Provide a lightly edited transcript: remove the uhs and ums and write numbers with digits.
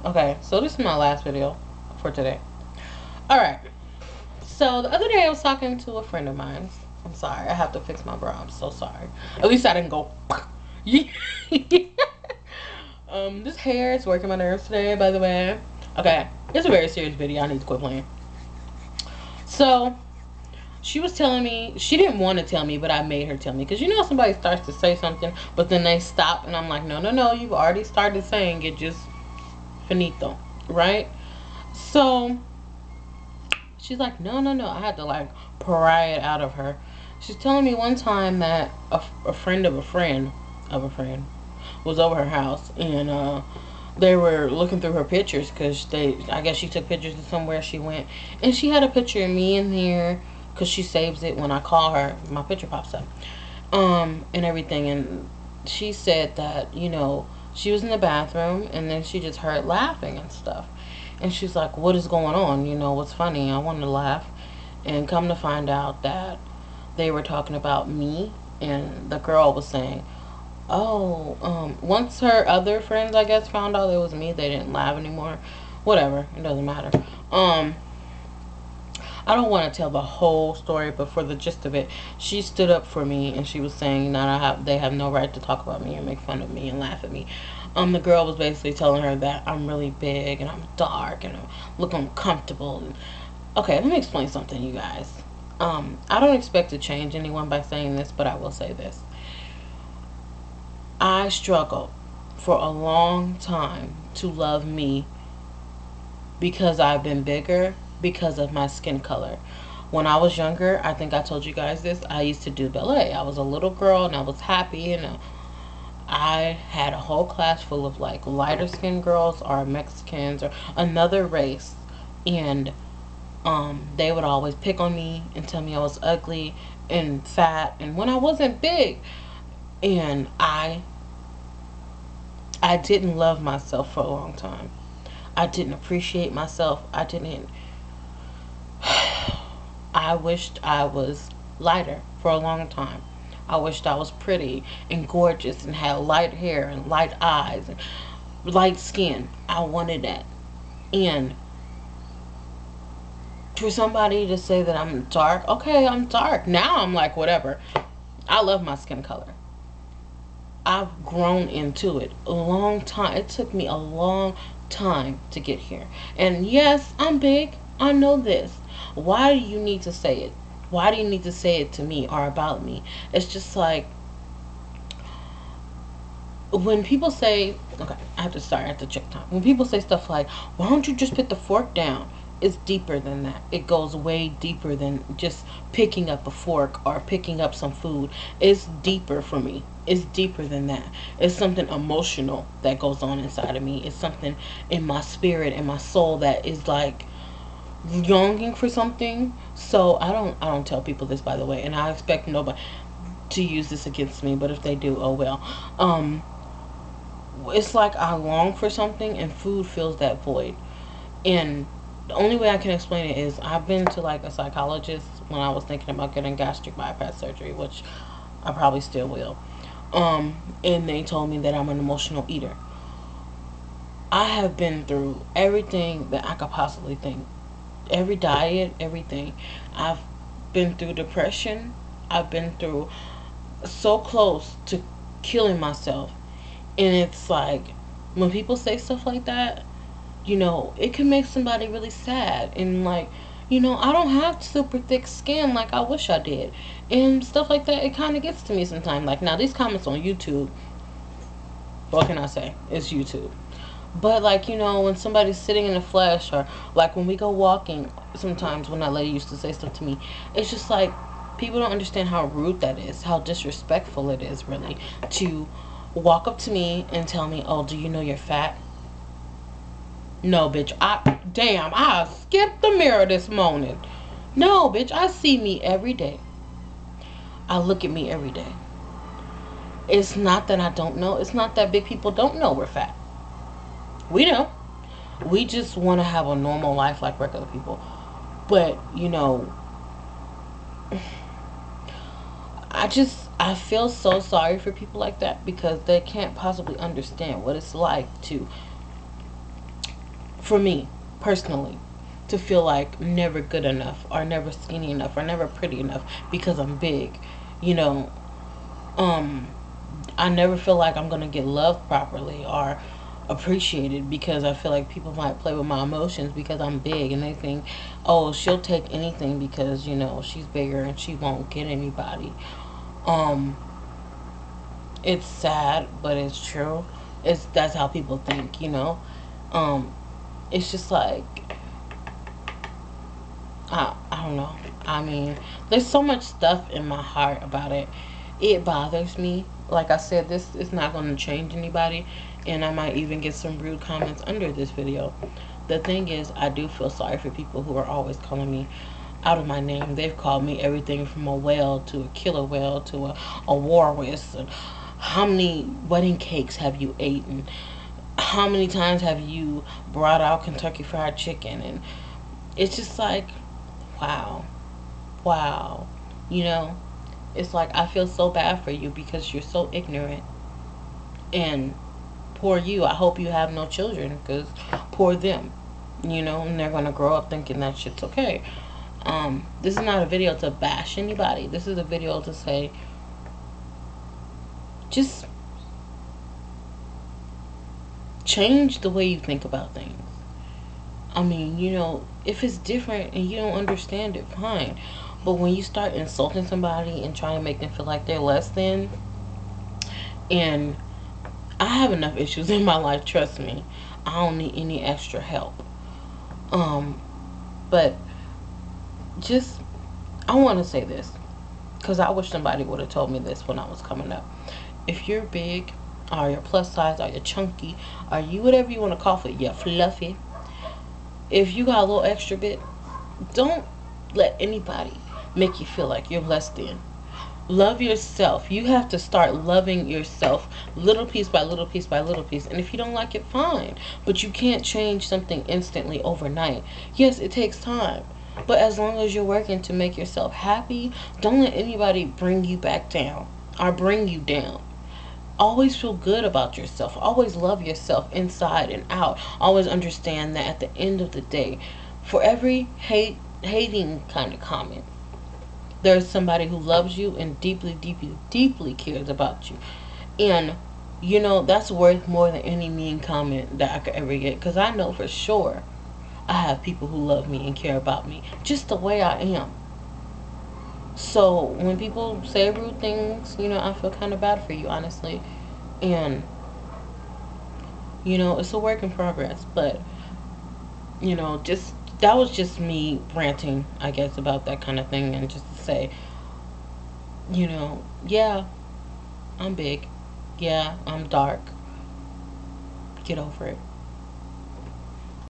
Okay, so this is my last video for today. Alright. So the other day I was talking to a friend of mine. I'm sorry, I have to fix my bra. I'm so sorry. At least I didn't go. This hair is working my nerves today, by the way. Okay, it's a very serious video. I need to quit playing. So she was telling me, she didn't want to tell me, but I made her tell me. Because you know somebody starts to say something, but then they stop, and I'm like, no, no, no, you've already started saying it, just finito, right? So she's like, no, no, no. I had to like pry it out of her. She's telling me one time that a friend of a friend of a friend was over her house, and they were looking through her pictures because I guess she took pictures of somewhere she went, and she had a picture of me in there because she saves it when I call her. My picture pops up, and everything. And she said that she was in the bathroom, and then she just heard laughing and stuff. And she's like, what is going on? What's funny? I wanted to laugh. And come to find out that they were talking about me. And the girl was saying, oh, once her other friends, I guess, found out it was me, they didn't laugh anymore. Whatever. It doesn't matter. I don't want to tell the whole story, but for the gist of it, she stood up for me and she was saying that they have no right to talk about me and make fun of me and laugh at me. The girl was basically telling her that I'm really big and I'm dark and I look uncomfortable. Okay, let me explain something, you guys. I don't expect to change anyone by saying this, but I will say this. I struggled for a long time to love me because I've been bigger because of my skin color. When I was younger, I think I told you guys this, I used to do ballet. I was a little girl and I was happy, and I had a whole class full of like lighter skinned girls or Mexicans or another race, and they would always pick on me and tell me I was ugly and fat and when I wasn't big. And I didn't love myself for a long time. I didn't appreciate myself. I wished I was lighter for a long time. I wished I was pretty and gorgeous and had light hair and light eyes and light skin. I wanted that. And for somebody to say that I'm dark, okay, I'm dark. Now I'm like, whatever. I love my skin color. I've grown into it a long time. It took me a long time to get here. And yes, I'm big. I know this. Why do you need to say it? Why do you need to say it to me or about me? It's just like when people say, okay, I have to start at the check time. When people say stuff like, why don't you just put the fork down? It's deeper than that. It goes way deeper than just picking up a fork or picking up some food. It's deeper for me. It's deeper than that. It's something emotional that goes on inside of me. It's something in my spirit and my soul that is like longing for something. So I don't tell people this, by the way, and I expect nobody to use this against me, but if they do, oh well. It's like I long for something and food fills that void. And the only way I can explain it is I've been to like a psychologist when I was thinking about getting gastric bypass surgery, which I probably still will. And they told me that I'm an emotional eater. I have been through everything that I could possibly think. Every diet, everything. I've been through depression. I've been through so close to killing myself. And it's like when people say stuff like that, it can make somebody really sad. And like, I don't have super thick skin like I wish I did. And stuff like that, it kind of gets to me sometimes. Like, now these comments on YouTube, what can I say? It's YouTube. But like, when somebody's sitting in the flesh, or like when we go walking, sometimes when that lady used to say stuff to me, it's just like people don't understand how rude that is, how disrespectful it is, really, to walk up to me and tell me, oh, do you know you're fat? No, bitch. I skipped the mirror this morning. No, bitch. I see me every day. I look at me every day. It's not that I don't know. It's not that big people don't know we're fat. We know. We just want to have a normal life like regular people. But, I feel so sorry for people like that because they can't possibly understand what it's like to for me personally, to feel like never good enough or never skinny enough or never pretty enough because I'm big. You know, um, I never feel like I'm gonna get loved properly or appreciated because I feel like people might play with my emotions because I'm big and they think, oh, she'll take anything because she's bigger and she won't get anybody. Um, it's sad, but it's true. That's how people think. Um, it's just like I don't know. I mean, there's so much stuff in my heart about it. It bothers me. Like I said, this is not going to change anybody, and I might even get some rude comments under this video. The thing is, I do feel sorry for people who are always calling me out of my name. They've called me everything from a whale to a killer whale to a walrus. And how many wedding cakes have you eaten? How many times have you brought out Kentucky Fried Chicken? And it's just like, wow, wow. You know, it's like I feel so bad for you because you're so ignorant. And poor you. I hope you have no children because poor them. And they're gonna grow up thinking that shit's okay. This is not a video to bash anybody. This is a video to say, just change the way you think about things. I mean, if it's different and you don't understand it, fine. But when you start insulting somebody and trying to make them feel like they're less than, and I have enough issues in my life, trust me. I don't need any extra help. But just, I want to say this, because I wish somebody would have told me this when I was coming up. If you're big, or you're plus size, or you're chunky, or you whatever you want to call it, you're fluffy. If you got a little extra bit, don't let anybody make you feel like you're less than. Love yourself. You have to start loving yourself little piece by little piece by little piece. And if you don't like it, fine. But you can't change something instantly overnight. Yes, it takes time. But as long as you're working to make yourself happy, don't let anybody bring you back down or bring you down. Always feel good about yourself. Always love yourself inside and out. Always understand that at the end of the day, for every hating kind of comment, there's somebody who loves you and deeply, deeply, deeply cares about you. And, that's worth more than any mean comment that I could ever get. Because I know for sure I have people who love me and care about me just the way I am. So when people say rude things, I feel kind of bad for you, honestly. And, it's a work in progress. But, just that was just me ranting, I guess, about that kind of thing. And just to say, yeah, I'm big. Yeah, I'm dark. Get over it.